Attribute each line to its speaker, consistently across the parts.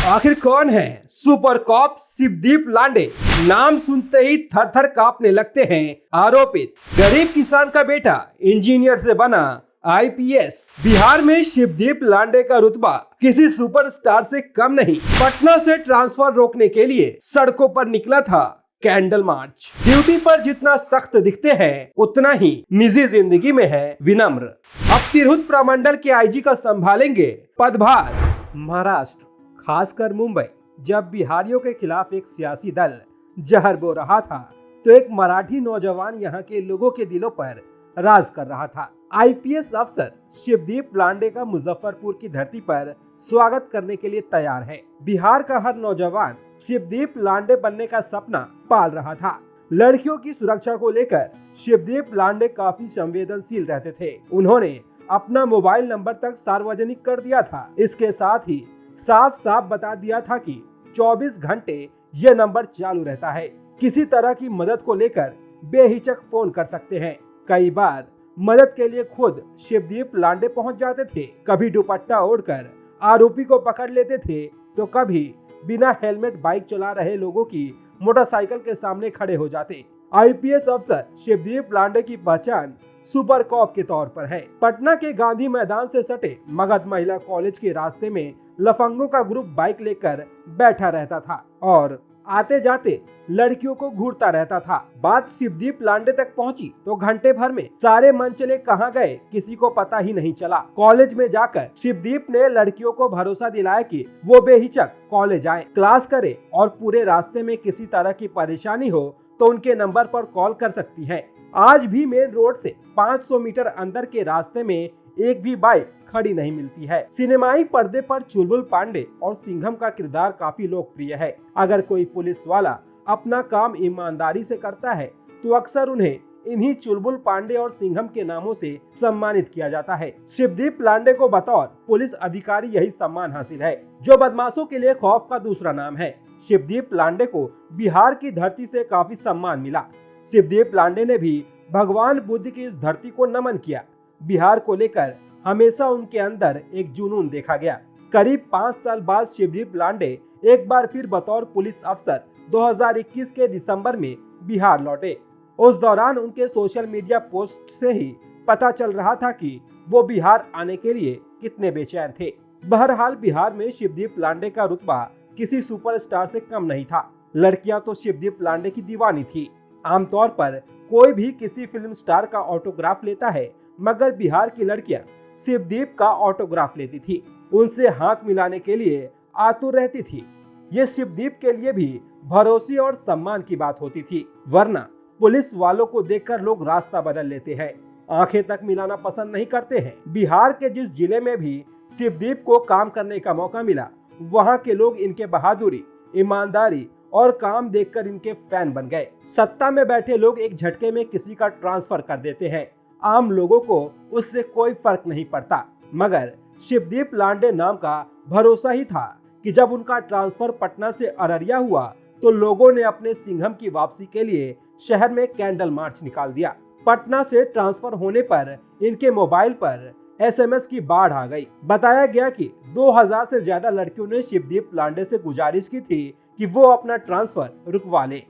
Speaker 1: आखिर कौन है सुपर कॉप शिवदीप लांडे? नाम सुनते ही थर थर कांपने लगते हैं आरोपित। गरीब किसान का बेटा इंजीनियर से बना आईपीएस। बिहार में शिवदीप लांडे का रुतबा किसी सुपरस्टार से कम नहीं। पटना से ट्रांसफर रोकने के लिए सड़कों पर निकला था कैंडल मार्च। ड्यूटी पर जितना सख्त दिखते हैं उतना ही निजी जिंदगी में है विनम्र। अब तिरहुत प्रमंडल के आईजी का संभालेंगे पदभार। महाराष्ट्र, खासकर मुंबई, जब बिहारियों के खिलाफ एक सियासी दल जहर बो रहा था तो एक मराठी नौजवान यहाँ के लोगों के दिलों पर राज कर रहा था। आईपीएस अफसर शिवदीप लांडे का मुजफ्फरपुर की धरती पर स्वागत करने के लिए तैयार है। बिहार का हर नौजवान शिवदीप लांडे बनने का सपना पाल रहा था। लड़कियों की सुरक्षा को लेकर शिवदीप लांडे काफी संवेदनशील रहते थे। उन्होंने अपना मोबाइल नंबर तक सार्वजनिक कर दिया था। इसके साथ ही साफ साफ बता दिया था कि 24 घंटे यह नंबर चालू रहता है। किसी तरह की मदद को लेकर बेहिचक फोन कर सकते हैं। कई बार मदद के लिए खुद शिवदीप लांडे पहुंच जाते थे। कभी दुपट्टा ओढ़कर आरोपी को पकड़ लेते थे तो कभी बिना हेलमेट बाइक चला रहे लोगों की मोटरसाइकिल के सामने खड़े हो जाते। आईपीएस अफसर शिवदीप लांडे की पहचान सुपर कॉप के तौर पर है। पटना के गांधी मैदान से सटे मगध महिला कॉलेज के रास्ते में लफंगों का ग्रुप बाइक लेकर बैठा रहता था और आते जाते लड़कियों को घूरता रहता था। बात शिवदीप लांडे तक पहुंची तो घंटे भर में सारे मनचले कहां गए किसी को पता ही नहीं चला। कॉलेज में जाकर शिवदीप ने लड़कियों को भरोसा दिलाया कि वो बेहिचक कॉलेज आए, क्लास करे और पूरे रास्ते में किसी तरह की परेशानी हो तो उनके नंबर पर कॉल कर सकती हैं। आज भी मेन रोड से 500 मीटर अंदर के रास्ते में एक भी बाइक खड़ी नहीं मिलती है। सिनेमाई पर्दे पर चुलबुल पांडे और सिंघम का किरदार काफी लोकप्रिय है। अगर कोई पुलिस वाला अपना काम ईमानदारी से करता है तो अक्सर उन्हें इन्हीं चुलबुल पांडे और सिंघम के नामों से सम्मानित किया जाता है। शिवदीप लांडे को बतौर पुलिस अधिकारी यही सम्मान हासिल है, जो बदमाशों के लिए खौफ का दूसरा नाम है। शिवदीप लांडे को बिहार की धरती से काफी सम्मान मिला। शिवदीप लांडे ने भी भगवान बुद्ध की इस धरती को नमन किया। बिहार को लेकर हमेशा उनके अंदर एक जुनून देखा गया। करीब 5 साल बाद शिवदीप लांडे एक बार फिर बतौर पुलिस अफसर 2021 के दिसंबर में बिहार लौटे। उस दौरान उनके सोशल मीडिया पोस्ट से ही पता चल रहा था कि वो बिहार आने के लिए कितने बेचैन थे। बहरहाल बिहार में शिवदीप लांडे का रुतबा किसी सुपरस्टार से कम नहीं था। लड़कियां तो शिवदीप लांडे की दीवानी थी। आमतौर पर कोई भी किसी फिल्म स्टार का ऑटोग्राफ लेता है, मगर बिहार की लड़कियां शिवदीप का ऑटोग्राफ लेती थी, उनसे हाथ मिलाने के लिए आतुर रहती थी। ये शिवदीप के लिए भी भरोसे और सम्मान की बात होती थी, वरना पुलिस वालों को देखकर लोग रास्ता बदल लेते हैं, आंखें तक मिलाना पसंद नहीं करते हैं। बिहार के जिस जिले में भी शिवदीप को काम करने का मौका मिला, वहाँ के लोग इनके बहादुरी, ईमानदारी और काम देखकर इनके फैन बन गए। सत्ता में बैठे लोग एक झटके में किसी का ट्रांसफर कर देते हैं, आम लोगों को उससे कोई फर्क नहीं पड़ता, मगर शिवदीप लांडे नाम का भरोसा ही था कि जब उनका ट्रांसफर पटना से अररिया हुआ तो लोगों ने अपने सिंघम की वापसी के लिए शहर में कैंडल मार्च निकाल दिया। पटना से ट्रांसफर होने पर इनके मोबाइल पर एसएमएस की बाढ़ आ गई। बताया गया कि 2000 से ज्यादा लड़कियों ने शिवदीप लांडे से गुजारिश की थी कि वो अपना ट्रांसफर रुकवा ले,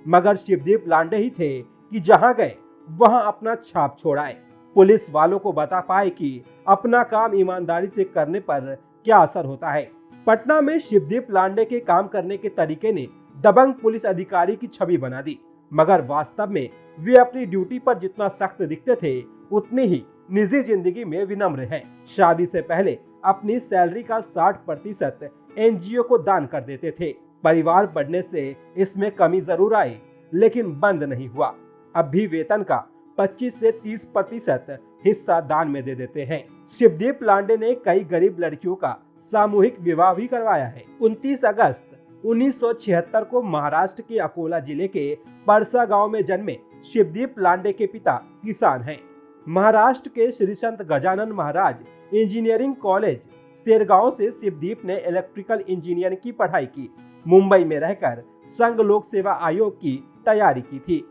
Speaker 1: मगर शिवदीप लांडे ही थे कि जहां गए वहां अपना छाप छोड़ाए। पुलिस वालों को बता पाए कि अपना काम ईमानदारी से करने पर क्या असर होता है। पटना में शिवदीप लांडे के काम करने के तरीके ने दबंग पुलिस अधिकारी की छवि बना दी, मगर वास्तव में वे अपनी ड्यूटी पर जितना सख्त दिखते थे उतनी ही निजी जिंदगी में विनम्र हैं। शादी से पहले अपनी सैलरी का 60% एनजीओ को दान कर देते थे। परिवार बढ़ने से इसमें कमी जरूर आई, लेकिन बंद नहीं हुआ। अब भी वेतन का 25 से 30% हिस्सा दान में दे देते हैं। शिवदीप लांडे ने कई गरीब लड़कियों का सामूहिक विवाह भी करवाया है। 29 अगस्त 1976 को महाराष्ट्र के अकोला जिले के परसा गांव में जन्मे शिवदीप लांडे के पिता किसान हैं। महाराष्ट्र के श्री संत गजानन महाराज इंजीनियरिंग कॉलेज सेरगांव से शिवदीप ने इलेक्ट्रिकल इंजीनियरिंग की पढ़ाई की। मुंबई में रहकर संघ लोक सेवा आयोग की तैयारी की थी।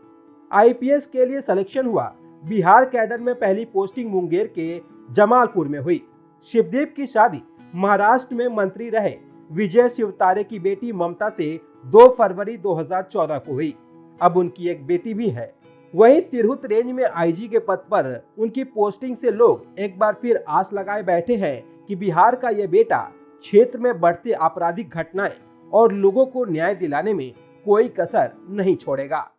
Speaker 1: आईपीएस के लिए सिलेक्शन हुआ। बिहार कैडर में पहली पोस्टिंग मुंगेर के जमालपुर में हुई। शिवदीप की शादी महाराष्ट्र में मंत्री रहे विजय शिवतारे की बेटी ममता से 2 फरवरी 2014 को हुई। अब उनकी एक बेटी भी है। वहीं तिरहुत रेंज में आईजी के पद पर उनकी पोस्टिंग से लोग एक बार फिर आस लगाए बैठे हैं कि बिहार का यह बेटा क्षेत्र में बढ़ते आपराधिक घटनाएं और लोगों को न्याय दिलाने में कोई कसर नहीं छोड़ेगा।